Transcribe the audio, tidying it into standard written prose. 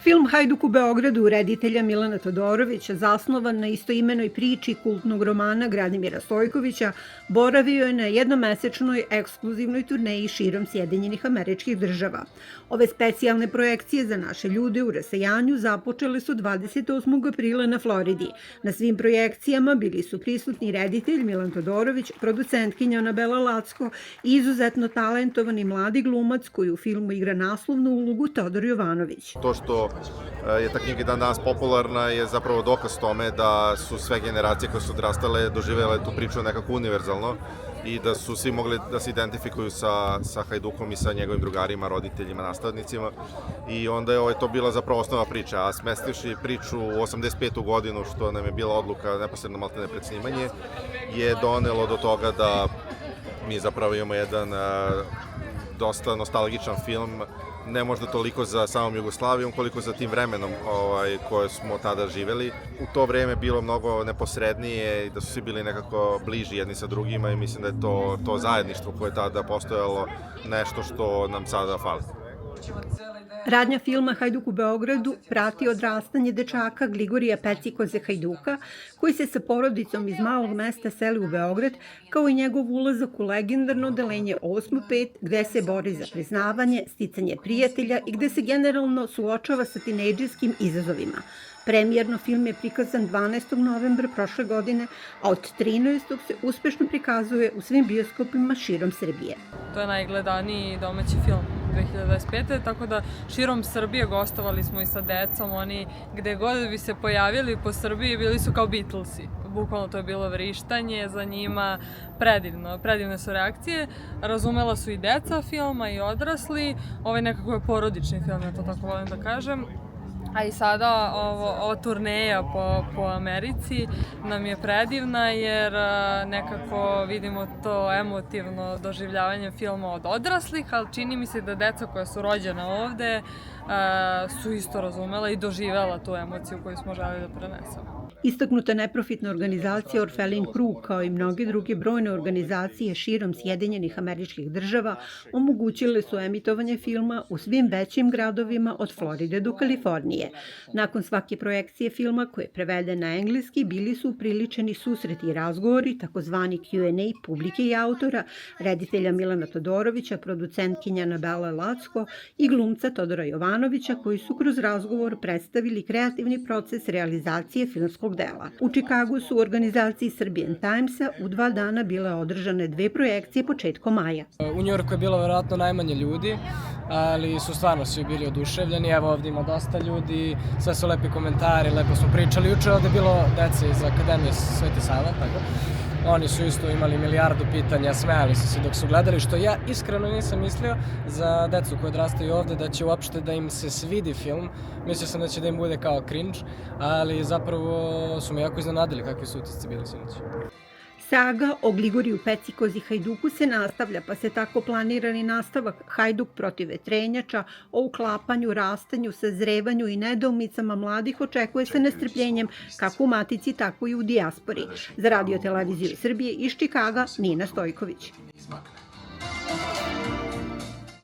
Film Hajduk u Beogradu reditelja Milana Todorovića, zasnovan na istoimenoj priči kultnog romana Gradimira Stojkovića, boravio je na jednomesečnoj ekskluzivnoj turneji širom Sjedinjenih Američkih Država. Ove specijalne projekcije za naše ljude u rasejanju započele su 28. aprila na Floridi. Na svim projekcijama bili su prisutni reditelj Milan Todorović, producentkinja Anabela Lacko i izuzetno talentovani mladi glumac koji u filmu igra naslovnu ulogu Todor Jovanović. To što je ta knjiga dan danas popularna je zapravo dokaz tome da su sve generacije koje su odrastale doživjele tu priču nekako univerzalno i da su svi mogli da se identifikuju sa Hajdukom i sa njegovim drugarima, roditeljima, nastavnicima i onda je to bila zapravo osnova priča, a smestivši priču u 85. godinu, što nam je bila odluka neposredno maltene pred snimanje, je donelo do toga da mi zapravo imamo jedan dosta nostalgičan film, ne možda toliko za samom Jugoslavijom, koliko za tim vremenom koje smo tada živeli. U to vreme bilo mnogo neposrednije i da su svi bili nekako bliži jedni sa drugima i mislim da je to zajedništvo koje je tada postojalo nešto što nam sada fali. Radnja filma Hajduk u Beogradu prati odrastanje dečaka Gligorija Pecikoze Hajduka, koji se sa porodicom iz malog mesta seli u Beograd, kao i njegov ulazak u legendarno odeljenje 8.5, gde se bori za priznavanje, sticanje prijatelja i gde se generalno suočava sa tinejdžerskim izazovima. Premijerno film je prikazan 12. novembra prošle godine, a od 13. se uspešno prikazuje u svim bioskopima širom Srbije. To je najgledaniji domaći film 2025. Tako da širom Srbije gostovali smo i sa decom, oni gde god bi se pojavili po Srbiji bili su kao Beatlesi. Bukvalno to je bilo vrištanje za njima, predivne su reakcije, razumela su i deca filma i odrasli, nekako je porodični film, ja to tako volim da kažem. A i sada ova turneja po Americi nam je predivna jer nekako vidimo to emotivno doživljavanje filma od odraslih, ali čini mi se da deca koja su rođena ovde su isto razumela i doživela tu emociju koju smo želeli da prenesemo. Istaknuta neprofitna organizacija Orfelin krug, kao i mnoge druge brojne organizacije širom Sjedinjenih Američkih Država, omogućile su emitovanje filma u svim većim gradovima od Floride do Kalifornije. Nakon svake projekcije filma, koji je preveden na engleski, bili su upriličeni susreti i razgovori, takozvani Q&A publike i autora, reditelja Milana Todorovića, producentkinja Anabela Lacko i glumca Todora Jovanovića, koji su kroz razgovor predstavili kreativni proces realizacije filmskog dela. U Čikagu su u organizaciji Serbian Timesa u 2 dana bile održane 2 projekcije početkom maja. U Njujorku je bilo verovatno najmanje ljudi, ali su stvarno svi bili oduševljeni. Evo ovdje ima dosta ljudi, sve su lepi komentari, lepo smo pričali. Juče ovdje je bilo dece iz Akademije Sveti Sava, tako. Oni su isto imali milijardu pitanja, smejali su se dok su gledali, što ja iskreno nisam mislio za decu koje odrastaju ovde da će uopšte da im se svidi film. Mislio sam da će da im bude kao cringe, ali zapravo su me jako iznenadili kakvi su utisci bili sinoć. Saga o Gligoriju Pecikozi Hajduku se nastavlja, pa se tako planirani nastavak Hajduk protiv vetrenjača o uklapanju, rastanju, sazrevanju i nedoumicama mladih očekuje sa nestrpljenjem kako u matici, tako i u dijaspori. Za Radio televiziju Srbije iz Čikaga, Nina Stojković.